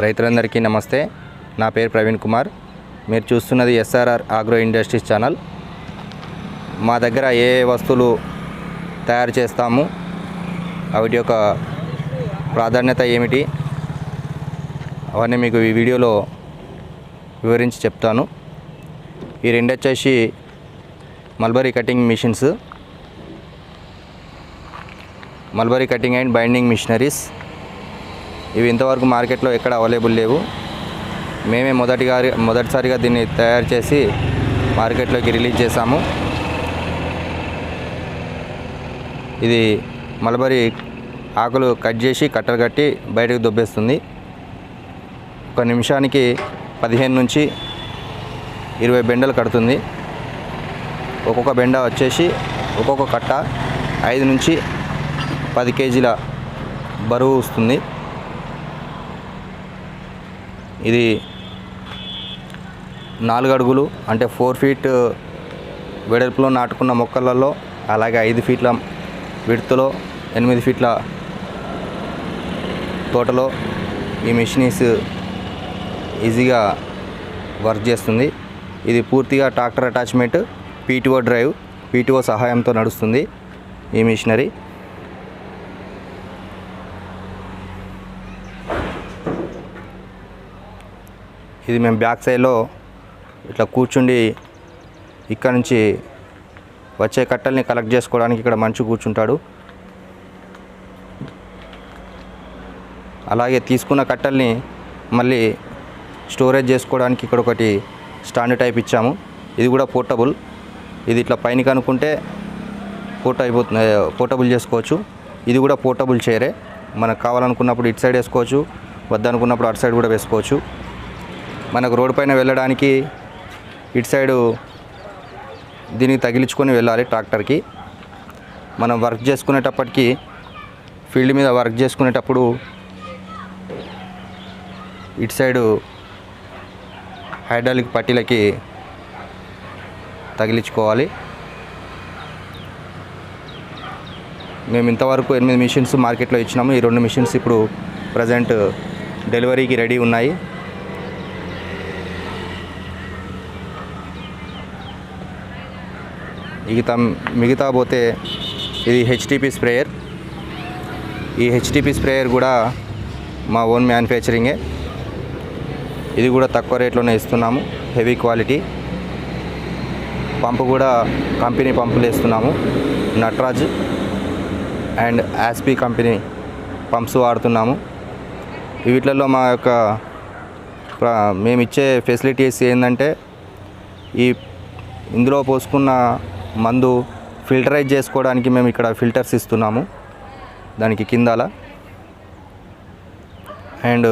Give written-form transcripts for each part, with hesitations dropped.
రైతులందరికీ నమస్తే. నా పేరు ప్రవీణ్ కుమార్. మీరు చూస్తున్నది ఎస్ఆర్ఆర్ ఆగ్రో ఇండస్ట్రీస్ ఛానల్. మా దగ్గర ఏ వస్తువులు తయారు చేస్తాము, వాటి యొక్క ప్రాధాన్యత ఏమిటి, అవన్నీ మీకు ఈ వీడియోలో వివరించి చెప్తాను. ఈ రెండు వచ్చేసి mulberry cutting machines, mulberry cutting and binding machineries. ఇవి ఇంతవరకు మార్కెట్లో ఎక్కడ అవైలబుల్ లేవు. మేమే మొదటిసారిగా దీన్ని తయారు చేసి మార్కెట్లోకి రిలీజ్ చేశాము. ఇది మల్బరీ ఆకులు కట్ చేసి కట్టలు కట్టి బయటకు దొబ్బేస్తుంది. ఒక నిమిషానికి 15 నుంచి 20 బెండలు కడుతుంది. ఒక్కొక్క బెండ వచ్చేసి ఒక్కొక్క కట్ట 5 నుంచి 10 కేజీల బరువు వస్తుంది. ఇది 4 అడుగులు అంటే 4 ఫీట్ వెడల్పులో నాటుకున్న మొక్కలలో, అలాగే 5 ఫీట్ల విడ్త్లో, 8 ఫీట్ల తోటలో ఈ మిషనీస్ ఈజీగా వర్క్ చేస్తుంది. ఇది పూర్తిగా tractor attachment, PTO drive, PTO సహాయంతో నడుస్తుంది ఈ మిషనరీ. ఇది మేము బ్యాక్ సైడ్లో ఇట్లా కూర్చుండి ఇక్కడ నుంచి వచ్చే కట్టల్ని కలెక్ట్ చేసుకోవడానికి ఇక్కడ మంచి కూర్చుంటాడు. అలాగే తీసుకున్న కట్టల్ని మళ్ళీ స్టోరేజ్ చేసుకోవడానికి ఇక్కడ ఒకటి స్టాండ్ టైప్ ఇచ్చాము. ఇది కూడా పోర్టబుల్. ఇది ఇట్లా పైన కనుక్కుంటే పోర్టబుల్ చేసుకోవచ్చు. ఇది కూడా పోర్టబుల్ చైరే. మనకు కావాలనుకున్నప్పుడు ఇటు సైడ్ వేసుకోవచ్చు, వద్దనుకున్నప్పుడు అటు సైడ్ కూడా వేసుకోవచ్చు. మనకు రోడ్డు పైన వెళ్ళడానికి ఇటు సైడు దీనికి తగిలించుకొని వెళ్ళాలి ట్రాక్టర్కి. మనం వర్క్ చేసుకునేటప్పటికి, ఫీల్డ్ మీద వర్క్ చేసుకునేటప్పుడు ఇటు సైడు హైడ్రాలిక్ పట్టీలకి తగిలించుకోవాలి. మేము ఇంతవరకు 8 మిషన్స్ మార్కెట్లో ఇచ్చినాము. ఈ 2 మిషన్స్ ఇప్పుడు ప్రజెంట్ డెలివరీకి రెడీ ఉన్నాయి. మిగతా పోతే ఇది హెచ్టిపి స్ప్రేయర్. ఈ హెచ్టిపి స్ప్రేయర్ కూడా మా ఓన్ మ్యానుఫ్యాక్చరింగే. ఇది కూడా తక్కువ రేట్లోనే ఇస్తున్నాము, హెవీ క్వాలిటీ. పంపు కూడా కంపెనీ పంపులు వేస్తున్నాము. Natraj and ASPEE company pumps వాడుతున్నాము. వీటిలలో మా యొక్క మేము ఇచ్చే ఫెసిలిటీస్ ఏంటంటే, ఇందులో పోసుకున్న మందు ఫిల్టరైజ్ చేసుకోవడానికి మేము ఇక్కడ ఫిల్టర్స్ ఇస్తున్నాము దానికి కిందాల. అండ్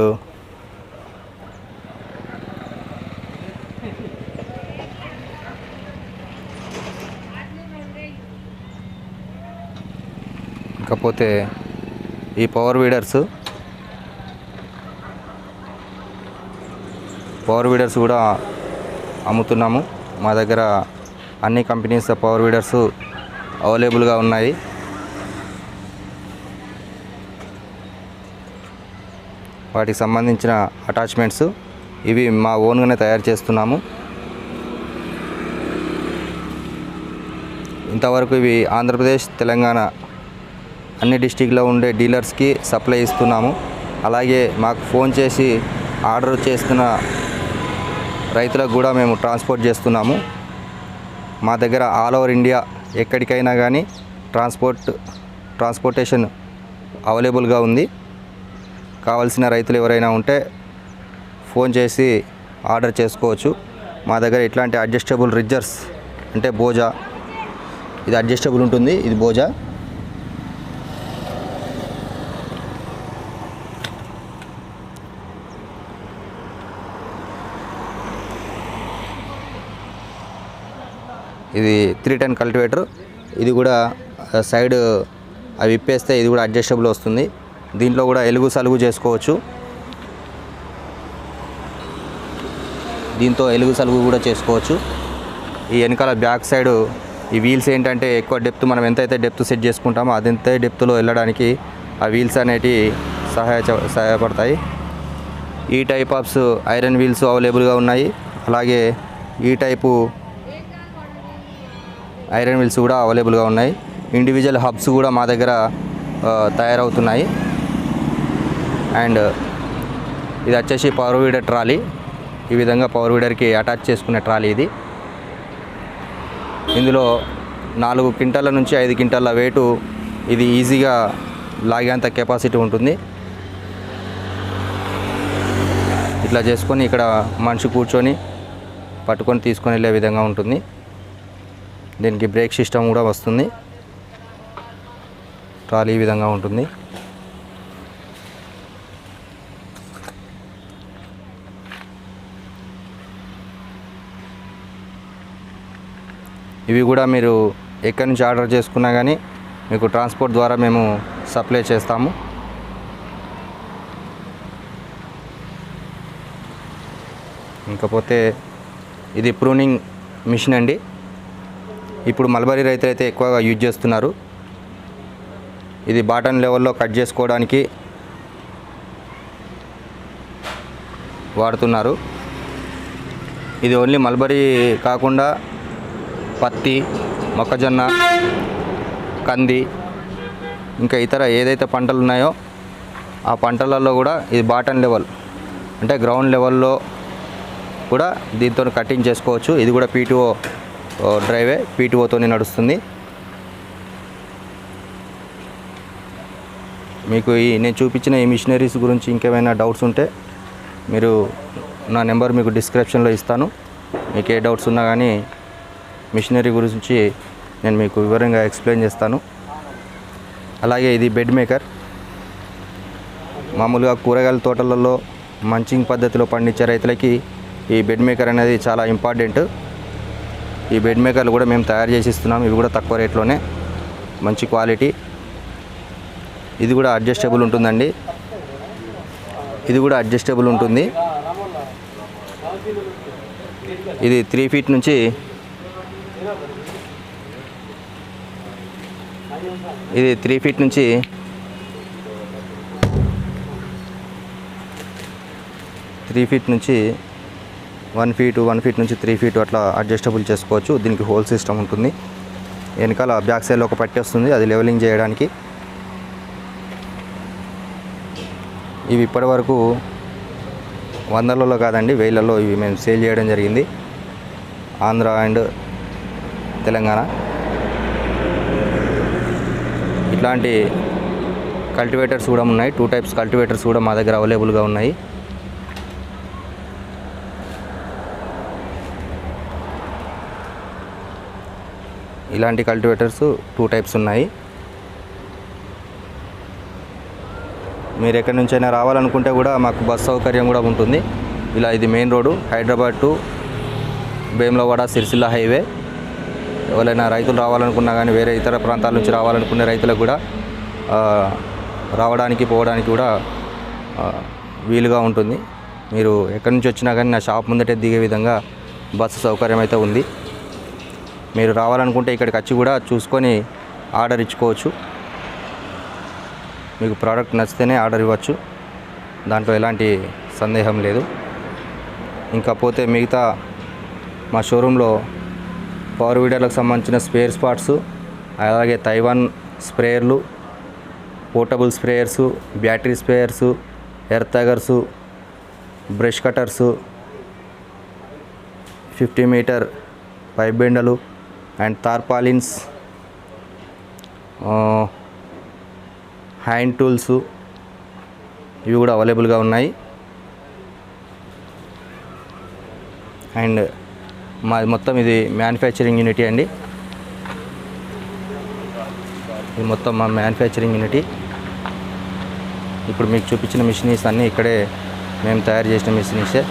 ఇకపోతే ఈ పవర్ వీడర్స్ కూడా అమ్ముతున్నాము. మా దగ్గర అన్ని కంపెనీస్ పవర్ వీడర్స్ అవైలబుల్గా ఉన్నాయి. వాటికి సంబంధించిన అటాచ్మెంట్స్ ఇవి మా ఓన్గానే తయారు చేస్తున్నాము. ఇంతవరకు ఇవి ఆంధ్రప్రదేశ్, తెలంగాణ అన్ని డిస్టిక్లో ఉండే డీలర్స్కి సప్లై ఇస్తున్నాము. అలాగే మాకు ఫోన్ చేసి ఆర్డర్ చేస్తున్న రైతులకు కూడా మేము ట్రాన్స్పోర్ట్ చేస్తున్నాము. మా దగ్గర ఆల్ ఓవర్ ఇండియా ఎక్కడికైనా కానీ ట్రాన్స్పోర్టేషన్ అవైలబుల్గా ఉంది. కావాల్సిన రైతులు ఎవరైనా ఉంటే ఫోన్ చేసి ఆర్డర్ చేసుకోవచ్చు. మా దగ్గర ఇట్లాంటి అడ్జస్టబుల్ రిజ్జర్స్ అంటే బోజా, ఇది అడ్జస్టబుల్ ఉంటుంది, ఇది బోజా. ఇది 310 కల్టివేటర్. ఇది కూడా సైడ్ అవి విప్పేస్తే ఇది కూడా అడ్జస్టబుల్ వస్తుంది. దీంట్లో కూడా ఎలుగు సలుగు చేసుకోవచ్చు. దీంతో ఎలుగు సలుగు కూడా చేసుకోవచ్చు. ఈ వెనకాల బ్యాక్ సైడ్ ఈ వీల్స్ ఏంటంటే ఎక్కువ డెప్త్ మనం ఎంతైతే డెప్త్ సెట్ చేసుకుంటామో అదంతే డెప్త్లో వెళ్ళడానికి ఆ వీల్స్ అనేటివి సహాయపడతాయి. ఈ టైప్ ఆఫ్స్ ఐరన్ వీల్స్ అవైలబుల్గా ఉన్నాయి. అలాగే ఈ టైపు ఐరన్ వీల్స్ కూడా అవైలబుల్గా ఉన్నాయి. ఇండివిజువల్ హబ్స్ కూడా మా దగ్గర తయారవుతున్నాయి. అండ్ ఇది వచ్చేసి పవర్ వీడర్ ట్రాలీ. ఈ విధంగా పవర్ వీడర్కి అటాచ్ చేసుకునే ట్రాలీ ఇది. ఇందులో 4 క్వింటాల నుంచి 5 క్వింటాల వెయిట్ ఇది ఈజీగా లాగేంత కెపాసిటీ ఉంటుంది. ఇట్లా చేసుకొని ఇక్కడ మనిషి కూర్చొని పట్టుకొని తీసుకొని వెళ్ళే విధంగా ఉంటుంది. దీనికి బ్రేక్ సిస్టమ్ కూడా వస్తుంది. ట్రాలీ ఈ విధంగా ఉంటుంది. ఇవి కూడా మీరు ఎక్కడి నుంచి ఆర్డర్ చేసుకున్నా కానీ మీకు ట్రాన్స్పోర్ట్ ద్వారా మేము సప్లై చేస్తాము. ఇంకపోతే ఇది ప్రూనింగ్ మిషన్ అండి. ఇప్పుడు మల్బరీ రైతులు అయితే ఎక్కువగా యూజ్ చేస్తున్నారు. ఇది బాటన్ లెవెల్లో కట్ చేసుకోవడానికి వాడుతున్నారు. ఇది ఓన్లీ మల్బరీ కాకుండా పత్తి, మొక్కజొన్న, కంది, ఇంకా ఇతర ఏదైతే పంటలు ఉన్నాయో ఆ పంటలలో కూడా ఇది బాటన్ లెవెల్ అంటే గ్రౌండ్ లెవెల్లో కూడా దీంతో కటింగ్ చేసుకోవచ్చు. ఇది కూడా పీటీఓ డ్రైవే, పీటీఓతో నడుస్తుంది. మీకు నేను చూపించిన ఈ మిషనరీస్ గురించి ఇంకేమైనా డౌట్స్ ఉంటే మీరు నా నెంబర్ మీకు డిస్క్రిప్షన్లో ఇస్తాను. మీకు ఏ డౌట్స్ ఉన్నా కానీ మిషనరీ గురించి నేను మీకు వివరంగా ఎక్స్ప్లెయిన్ చేస్తాను. అలాగే ఇది బెడ్ మేకర్. మామూలుగా కూరగాయల తోటలలో మంచింగ్ పద్ధతిలో పండించే రైతులకి ఈ బెడ్ మేకర్ అనేది చాలా ఇంపార్టెంట్. ఈ బెడ్ మేకర్లు కూడా మేము తయారు చేసి ఇస్తున్నాం. ఇవి కూడా తక్కువ రేట్లోనే మంచి క్వాలిటీ. ఇది కూడా అడ్జస్టబుల్ ఉంటుందండి. ఇది కూడా అడ్జస్టబుల్ ఉంటుంది. ఇది 3 ఫీట్ నుంచి 3 ఫీట్ నుంచి 1 ఫీట్, 1 ఫీట్ నుంచి 3 ఫీట్ అట్లా అడ్జస్టబుల్ చేసుకోవచ్చు. దీనికి హోల్ సిస్టమ్ ఉంటుంది. వెనకాల బ్యాక్ సైడ్లో ఒక పట్టి వస్తుంది, అది లెవెలింగ్ చేయడానికి. ఇవి ఇప్పటి వరకు వందలలో కాదండి, వేలలో ఇవి మేము సేల్ చేయడం జరిగింది. ఆంధ్ర అండ్ తెలంగాణ. ఇట్లాంటి కల్టివేటర్స్ కూడా ఉన్నాయి. 2 టైప్స్ కల్టివేటర్స్ కూడా మా దగ్గర అవైలబుల్గా ఉన్నాయి. ఇలాంటి కల్టివేటర్స్ 2 టైప్స్ ఉన్నాయి. మీరు ఎక్కడి నుంచైనా రావాలనుకుంటే కూడా మాకు బస్ సౌకర్యం కూడా ఉంటుంది. ఇలా ఇది main road, Hyderabad to Vemulawada Sircilla highway. ఎవరైనా రైతులు రావాలనుకున్నా కానీ వేరే ఇతర ప్రాంతాల నుంచి రావాలనుకునే రైతులకు కూడా రావడానికి పోవడానికి కూడా వీలుగా ఉంటుంది. మీరు ఎక్కడి నుంచి వచ్చినా కానీ నా షాప్ ముందటే దిగే విధంగా బస్సు సౌకర్యం అయితే ఉంది. మీరు రావాలనుకుంటే ఇక్కడికి వచ్చి కూడా చూసుకొని ఆర్డర్ ఇచ్చుకోవచ్చు. మీకు ప్రోడక్ట్ నచ్చితేనే ఆర్డర్ ఇవ్వచ్చు, దాంట్లో ఎలాంటి సందేహం లేదు. ఇంకా పోతే మిగతా మా షోరూంలో పవర్ వీడర్లకు సంబంధించిన స్పేర్ పార్ట్స్, అలాగే తైవాన్ స్ప్రేయర్లు, portable sprayers, battery sprayers, earth augers, brush cutters, 50 metre pipe బెండలు అండ్ తార్పాలిన్స్, హ్యాండ్ టూల్స్ ఇవి కూడా అవైలబుల్గా ఉన్నాయి. అండ్ మాది మొత్తం ఇది మ్యానుఫ్యాక్చరింగ్ యూనిటీ అండి. ఇది మొత్తం మా మ్యానుఫ్యాక్చరింగ్ యూనిటీ. ఇప్పుడు మీకు చూపించిన మిషనరీస్ అన్నీ ఇక్కడే మేము తయారు చేసిన మిషనరీసే.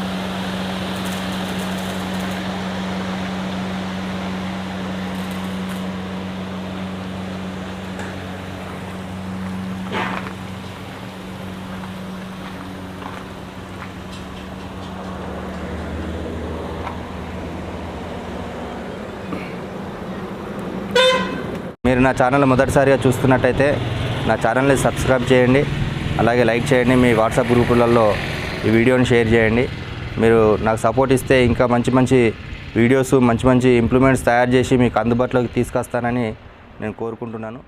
మీరు నా ఛానల్ మొదటిసారిగా చూస్తున్నట్టయితే నా ఛానల్ని సబ్స్క్రైబ్ చేయండి, అలాగే లైక్ చేయండి. మీ వాట్సాప్ గ్రూపులలో ఈ వీడియోని షేర్ చేయండి. మీరు నాకు సపోర్ట్ ఇస్తే ఇంకా మంచి మంచి వీడియోస్, మంచి మంచి ఇంప్లిమెంట్స్ తయారు చేసి మీకు అందుబాటులోకి తీసుకొస్తానని నేను కోరుకుంటున్నాను.